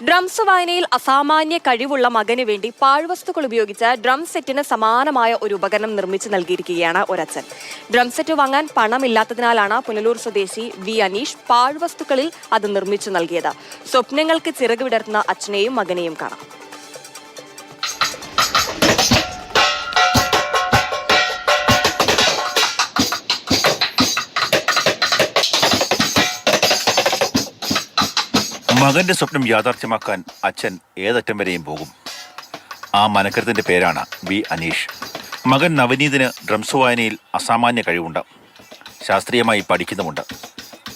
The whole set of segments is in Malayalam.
ഡ്രംസ് വായനയിൽ അസാമാന്യ കഴിവുള്ള മകന് വേണ്ടി പാഴ്വസ്തുക്കൾ ഉപയോഗിച്ച് ഡ്രം സെറ്റിന് സമാനമായ ഒരു ഉപകരണം നിർമ്മിച്ചു നൽകിയിരിക്കുകയാണ് ഒരച്ഛൻ. ഡ്രം സെറ്റ് വാങ്ങാൻ പണമില്ലാത്തതിനാലാണ് പുനലൂർ സ്വദേശി വി അനീഷ് പാഴ്വസ്തുക്കളിൽ അത് നിർമ്മിച്ചു നൽകിയത്. സ്വപ്നങ്ങൾക്ക് ചിറക് വിടർത്തുന്ന അച്ഛനെയും മകനെയും കാണാം. മകന്റെ സ്വപ്നം യാഥാർത്ഥ്യമാക്കാൻ അച്ഛൻ ഏതറ്റം വരെയും പോകും. ആ മനക്കരത്തിന്റെ പേരാണ് വി അനീഷ്. മകൻ നവനീതിന് ഡ്രംസ് വായനയിൽ അസാമാന്യ കഴിവുണ്ട്. ശാസ്ത്രീയമായി പഠിക്കുന്നുമുണ്ട്.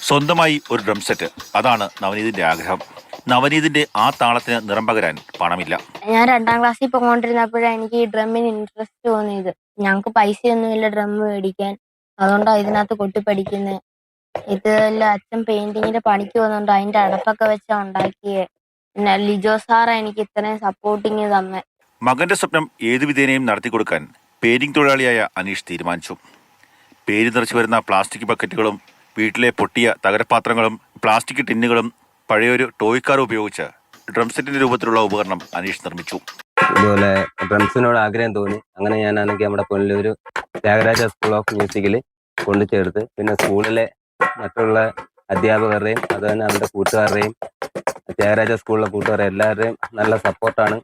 സ്വന്തമായി ഒരു ഡ്രം സെറ്റ്, അതാണ് നവനീതിന്റെ ആഗ്രഹം. നവനീതിന്റെ ആ താളത്തിന് നിറം പകരാൻ പണമില്ല. ഞാൻ 2ാം ക്ലാസ്സിൽ പോകൊണ്ടിരുന്നപ്പോഴാണ് എനിക്ക് ഈ ഡ്രമ്മിന് ഇൻട്രസ്റ്റ് തോന്നിയത്. ഞങ്ങൾക്ക് പൈസയൊന്നുമില്ല ഡ്രം മേടിക്കാൻ, അതുകൊണ്ടാണ് ഇതിനകത്ത് കൊട്ടി പഠിക്കുന്നത്. ഇതെല്ലാം അച്ഛൻ പെയിന്റിങ്ങിന്റെ പണിക്ക് പോകുന്നുണ്ട്, അതിന്റെ അടപ്പൊക്കെ വെച്ചാ ഉണ്ടാക്കിയേ. പിന്നെ ലിജോ സാറാ എനിക്ക് ഇത്രയും സപ്പോർട്ടിങ് തന്നെ. മകന്റെ സ്വപ്നം ഏതു വിധേനയും നടത്തിക്കൊടുക്കാൻ പെയിന്റിംഗ് തൊഴിലാളിയായ അനീഷ് തീരുമാനിച്ചു. പേര് നിറച്ചു വരുന്ന പ്ലാസ്റ്റിക് ബക്കറ്റുകളും വീട്ടിലെ പൊട്ടിയ തകരപാത്രങ്ങളും പ്ലാസ്റ്റിക് ടിന്നുകളും പഴയൊരു ടോയ് കാർ ഉപയോഗിച്ച് ഡ്രം സെറ്റിന്റെ രൂപത്തിലുള്ള ഉപകരണം അനീഷ് നിർമ്മിച്ചു. ഇതുപോലെ ഡ്രംസിനോട് ആഗ്രഹം തോന്നി. അങ്ങനെ ഞാനാണെങ്കിൽ നമ്മുടെ പുനലൂർ ത്യാഗരാജ സ്കൂൾ ഓഫ് മ്യൂസിക്കിൽ കൊണ്ടു ചേർത്ത്. പിന്നെ സ്കൂളിലെ മറ്റുള്ള അധ്യാപകരുടെയും അതുതന്നെ അവരുടെ കൂട്ടുകാരുടെയും ത്യാഗരാജ സ്കൂളിലെ കൂട്ടുകാരെ എല്ലാവരുടെയും നല്ല സപ്പോർട്ടാണ്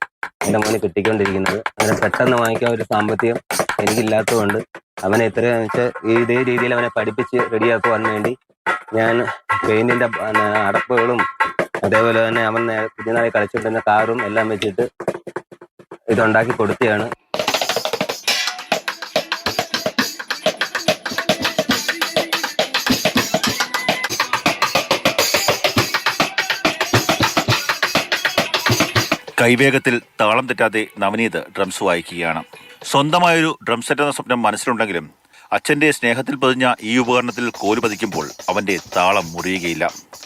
എൻ്റെ മോന് കിട്ടിക്കൊണ്ടിരിക്കുന്നത്. അങ്ങനെ പെട്ടെന്ന് വാങ്ങിക്കാൻ ഒരു സാമ്പത്തികം എനിക്കില്ലാത്തതുകൊണ്ട് അവനെ എത്രയാണെന്ന് വെച്ചാൽ ഇതേ രീതിയിൽ അവനെ പഠിപ്പിച്ച് റെഡിയാക്കുവാൻ വേണ്ടി ഞാൻ പെയിന്റിൻ്റെ അടപ്പുകളും അതേപോലെ തന്നെ അവൻ കുഞ്ഞുനാളെ കളിച്ചുകൊണ്ടിരുന്ന കാറും എല്ലാം വെച്ചിട്ട് ഇതുണ്ടാക്കി കൊടുക്കുകയാണ്. കൈവേഗത്തിൽ താളം തെറ്റാതെ നവനീത് ഡ്രംസ് വായിക്കുകയാണ്. സ്വന്തമായൊരു ഡ്രം സെറ്റ് എന്ന സ്വപ്നം മനസ്സിലുണ്ടെങ്കിലും അച്ഛന്റെ സ്നേഹത്തിൽ പതിഞ്ഞ ഈ ഉപകരണത്തിൽ കോല് പതിക്കുമ്പോൾ അവന്റെ താളം മുറിയുകയില്ല.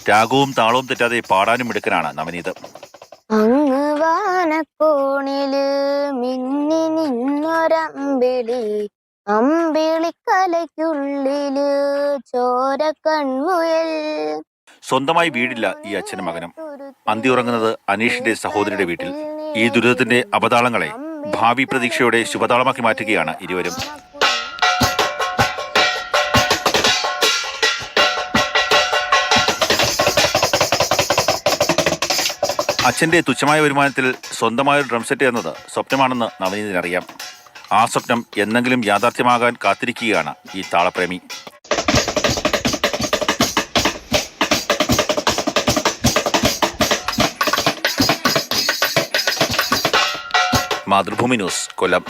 രാഗവും താളവും തെറ്റാതെ പാടാനും മിടുക്കനാണ് നവനീത്. അങ്ങ് വാനക്കോണില് മിന്നി നിന്നൊരമ്പിളി, അമ്പിളിക്കലയ്ക്കുള്ളില് ചോര കൺമുയൽ. സ്വന്തമായി വീടില്ല ഈ അച്ഛനും മകനും. അന്തി ഉറങ്ങുന്നത് അനീഷിന്റെ സഹോദരിയുടെ വീട്ടിൽ. ഈ ദുരിതത്തിന്റെ അപതാളങ്ങളെ ഭാവി പ്രതീക്ഷയോടെ ശുഭതാളമാക്കി മാറ്റുകയാണ് ഇരുവരും. അച്ഛന്റെ തുച്ഛമായ വരുമാനത്തിൽ സ്വന്തമായ ഡ്രം സെറ്റ് എന്നത് സ്വപ്നമാണെന്ന് നവനീതിനറിയാം. ആ സ്വപ്നം എന്നെങ്കിലും യാഥാർത്ഥ്യമാകാൻ കാത്തിരിക്കുകയാണ് ഈ താളപ്രേമി. മാതൃഭൂമി ന്യൂസ്, കൊല്ലം.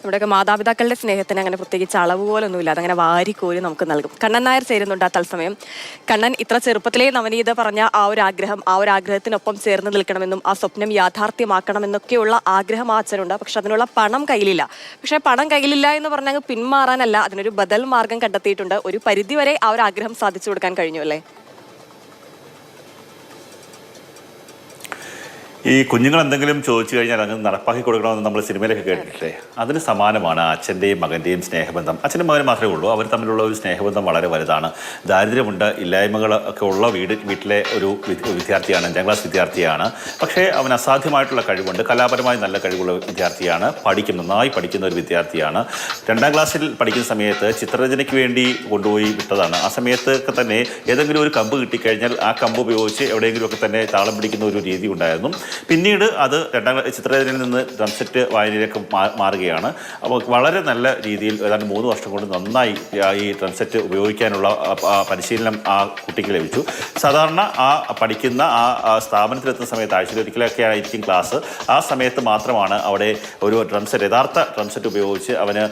നമ്മുടെയൊക്കെ മാതാപിതാക്കളുടെ സ്നേഹത്തിന് അങ്ങനെ പ്രത്യേകിച്ച് അളവ് പോലൊന്നുമില്ല, അതങ്ങനെ വാരിക്കോരി നമുക്ക് നൽകും. കണ്ണൻ നായർ ചേരുന്നുണ്ട് ആ തത്സമയം. കണ്ണൻ, ഇത്ര ചെറുപ്പത്തിലേ നവനീത പറഞ്ഞ ആ ഒരു ആഗ്രഹത്തിനൊപ്പം ചേർന്ന് നിൽക്കണമെന്നും ആ സ്വപ്നം യാഥാർത്ഥ്യമാക്കണമെന്നൊക്കെയുള്ള ആഗ്രഹം ആ അച്ഛനുണ്ട്. പക്ഷെ അതിനുള്ള പണം കയ്യിലില്ല. പക്ഷെ പണം കയ്യിലില്ല എന്ന് പറഞ്ഞാൽ പിന്മാറാനല്ല, അതിനൊരു ബദൽ മാർഗം കണ്ടെത്തിയിട്ടുണ്ട്. ഒരു പരിധിവരെ ആ ഒരു ആഗ്രഹം സാധിച്ചു കൊടുക്കാൻ കഴിഞ്ഞു അല്ലേ? ഈ കുഞ്ഞുങ്ങൾ എന്തെങ്കിലും ചോദിച്ചു കഴിഞ്ഞാൽ അങ്ങ് നടപ്പാക്കി കൊടുക്കണമെന്ന് നമ്മൾ സിനിമയിലൊക്കെ കേട്ടിട്ടില്ലേ? അതിന് സമാനമാണ് അച്ഛൻ്റെയും മകൻ്റെയും സ്നേഹബന്ധം. അച്ഛനും മകനും മാത്രമേ ഉള്ളൂ. അവർ തമ്മിലുള്ള ഒരു സ്നേഹബന്ധം വളരെ വലുതാണ്. ദാരിദ്ര്യമുണ്ട്, ഇല്ലായ്മകളൊക്കെ ഉള്ള വീട്ടിലെ ഒരു വിദ്യാർത്ഥിയാണ്, 5ാം ക്ലാസ് വിദ്യാർത്ഥിയാണ്. പക്ഷേ അവൻ അസാധ്യമായിട്ടുള്ള കഴിവുണ്ട്, കലാപരമായി നല്ല കഴിവുള്ള വിദ്യാർത്ഥിയാണ്, നന്നായി പഠിക്കുന്ന ഒരു വിദ്യാർത്ഥിയാണ്. 2ാം ക്ലാസ്സിൽ പഠിക്കുന്ന സമയത്ത് ചിത്രരചനയ്ക്ക് വേണ്ടി കൊണ്ടുപോയി വിട്ടതാണ്. ആ സമയത്തൊക്കെ തന്നെ ഏതെങ്കിലും ഒരു കമ്പ് കിട്ടിക്കഴിഞ്ഞാൽ ആ കമ്പ് ഉപയോഗിച്ച് എവിടെയെങ്കിലുമൊക്കെ തന്നെ താളം പിടിക്കുന്ന ഒരു രീതി ഉണ്ടായിരുന്നു. പിന്നീട് അത് 2ാം ചിത്രരചനയിൽ നിന്ന് ഡ്രം സെറ്റ് വായനയിലേക്ക് മാറുകയാണ്. അപ്പോൾ വളരെ നല്ല രീതിയിൽ ഏതാണ്ട് 3 വർഷം കൊണ്ട് നന്നായി ഈ ഡ്രം സെറ്റ് ഉപയോഗിക്കാനുള്ള പരിശീലനം ആ കുട്ടിക്ക് ലഭിച്ചു. സാധാരണ ആ പഠിക്കുന്ന ആ സ്ഥാപനത്തിലെത്തുന്ന സമയത്ത് ആഴ്ചയിലൊരിക്കലൊക്കെ ആയിരിക്കും ക്ലാസ്. ആ സമയത്ത് മാത്രമാണ് അവിടെ ഒരു യഥാർത്ഥ ഡ്രം സെറ്റ് ഉപയോഗിച്ച് അവന്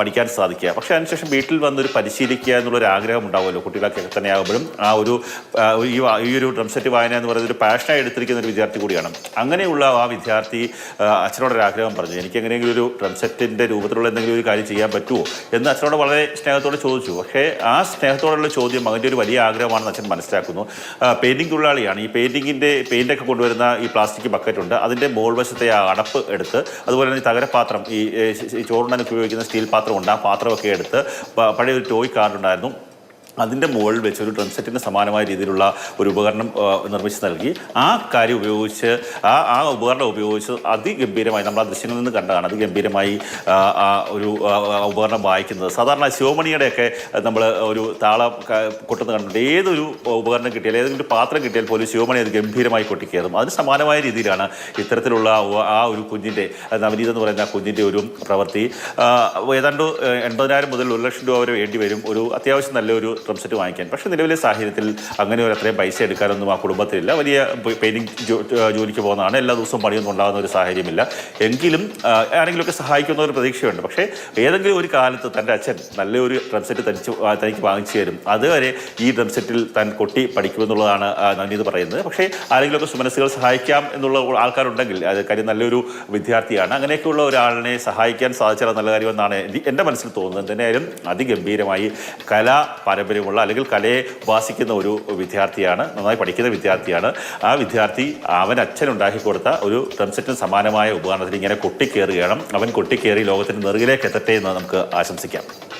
പഠിക്കാൻ സാധിക്കുക. പക്ഷേ അതിനുശേഷം വീട്ടിൽ വന്നൊരു പരിശീലിക്കുക എന്നുള്ളൊരു ആഗ്രഹം ഉണ്ടാവുമല്ലോ കുട്ടികളൊക്കെ തന്നെ ആകുമ്പോഴും. ഈ ഒരു ഡ്രം സെറ്റ് വായന എന്ന് പറയുന്നത് ഒരു പാഷനായി എടുത്തിരിക്കുന്ന ഒരു വിദ്യാർത്ഥി കൂടിയാണ്. അങ്ങനെയുള്ള ആ വിദ്യാർത്ഥി അച്ഛനോടൊരാഗ്രഹം പറഞ്ഞു, എനിക്ക് എങ്ങനെയെങ്കിലും ഒരു ഡ്രം സെറ്റിൻ്റെ രൂപത്തിലുള്ള എന്തെങ്കിലും ഒരു കാര്യം ചെയ്യാൻ പറ്റുമോ എന്ന് അച്ഛനോട് വളരെ സ്നേഹത്തോടെ ചോദിച്ചു. പക്ഷേ ആ സ്നേഹത്തോടുള്ള ചോദ്യം മകൻ്റെ ഒരു വലിയ ആഗ്രഹമാണെന്ന് അച്ഛൻ മനസ്സിലാക്കുന്നു. പെയിൻറ്റിംഗ് തൊഴിലാളിയാണ്. ഈ പെയിൻറ്റൊക്കെ കൊണ്ടുവരുന്ന ഈ പ്ലാസ്റ്റിക് ബക്കറ്റുണ്ട്, അതിൻ്റെ മോൾ വശത്തെ ആ അടപ്പ് എടുത്ത്, അതുപോലെ തന്നെ തകരപാത്രം, ഈ ചോറുണ്ണാൻ ഉപയോഗിക്കുന്ന സ്റ്റീൽ പാത്രമുണ്ട്, ആ പാത്രമൊക്കെ എടുത്ത് പഴയ ഒരു ടോയ് കാർഡുണ്ടായിരുന്നു, അതിൻ്റെ മുകളിൽ വെച്ച് ഒരു ഡ്രം സെറ്റിന് സമാനമായ രീതിയിലുള്ള ഒരു ഉപകരണം നിർമ്മിച്ച് നൽകി ആ കാര്യം ഉപയോഗിച്ച് ആ ഉപകരണം ഉപയോഗിച്ച് അതിഗംഭീരമായി നമ്മൾ ആ ദൃശ്യങ്ങളിൽ നിന്ന് കണ്ടതാണ് അതിഗംഭീരമായി ഒരു ഉപകരണം വായിക്കുന്നത്. സാധാരണ ശിവമണിയുടെയൊക്കെ നമ്മൾ ഒരു താളം കൊട്ടുന്ന കണ്ടിട്ടുണ്ട്. ഏതൊരു ഉപകരണം കിട്ടിയാൽ ഏതെങ്കിലും ഒരു പാത്രം കിട്ടിയാൽ പോലും ശിവമണി അത് ഗംഭീരമായി കൊട്ടിക്കയറും. അതിന് സമാനമായ രീതിയിലാണ് ഇത്തരത്തിലുള്ള ആ ഒരു കുഞ്ഞിൻ്റെ നവനീത് എന്ന് പറയുന്ന ആ കുഞ്ഞിൻ്റെ ഒരു പ്രവൃത്തി. ഏതാണ്ട് 80,000 മുതൽ 1,00,000 രൂപ വരെ വേണ്ടി വരും ഒരു അത്യാവശ്യം നല്ലൊരു ഡ്രം സെറ്റ് വാങ്ങിക്കാൻ. പക്ഷേ നിലവിലെ സാഹചര്യത്തിൽ അങ്ങനെ ഒരു അത്രയും പൈസ എടുക്കാനൊന്നും ആ കുടുംബത്തിലില്ല. വലിയ പെയിൻറ്റിങ് ജോലിക്ക് പോകുന്നതാണ്, എല്ലാ ദിവസവും പണിയൊന്നും ഉണ്ടാകുന്ന ഒരു സാഹചര്യമില്ല. എങ്കിലും ആരെങ്കിലുമൊക്കെ സഹായിക്കുന്ന ഒരു പ്രതീക്ഷയുണ്ട്. പക്ഷേ ഏതെങ്കിലും ഒരു കാലത്ത് തൻ്റെ അച്ഛൻ നല്ലൊരു ഡ്രം സെറ്റ് തനിക്ക് വാങ്ങിച്ചു തരും. അതുവരെ ഈ ഡ്രം സെറ്റിൽ താൻ കൊട്ടി പഠിക്കുമെന്നുള്ളതാണ് നവനീത് പറയുന്നത്. പക്ഷേ ആരെങ്കിലുമൊക്കെ സുമനസ്സുകൾ സഹായിക്കാം എന്നുള്ള ആൾക്കാരുണ്ടെങ്കിൽ അത് കാര്യം നല്ലൊരു വിദ്യാർത്ഥിയാണ്. അങ്ങനെയൊക്കെയുള്ള ഒരാളിനെ സഹായിക്കാൻ സാധിച്ചാൽ നല്ല കാര്യമെന്നാണ് എൻ്റെ മനസ്സിൽ തോന്നുന്നത്. എന്തായാലും അതിഗംഭീരമായി കലാ പാരമ്പര്യമുള്ള അല്ലെങ്കിൽ കലയെ ഉപാസിക്കുന്ന ഒരു വിദ്യാർത്ഥിയാണ്, നന്നായി പഠിക്കുന്ന വിദ്യാർത്ഥിയാണ്. ആ വിദ്യാർത്ഥി അവൻ അച്ഛൻ ഉണ്ടാക്കി കൊടുത്ത ഒരു ഡ്രം സെറ്റിന് സമാനമായ ഉപകരണത്തിൽ ഇങ്ങനെ കൊട്ടിക്കയറുകയാണ്. അവൻ കൊട്ടിക്കയറി ലോകത്തിൻ്റെ നെറുകിലേക്ക് എത്തട്ടെ എന്ന് നമുക്ക് ആശംസിക്കാം.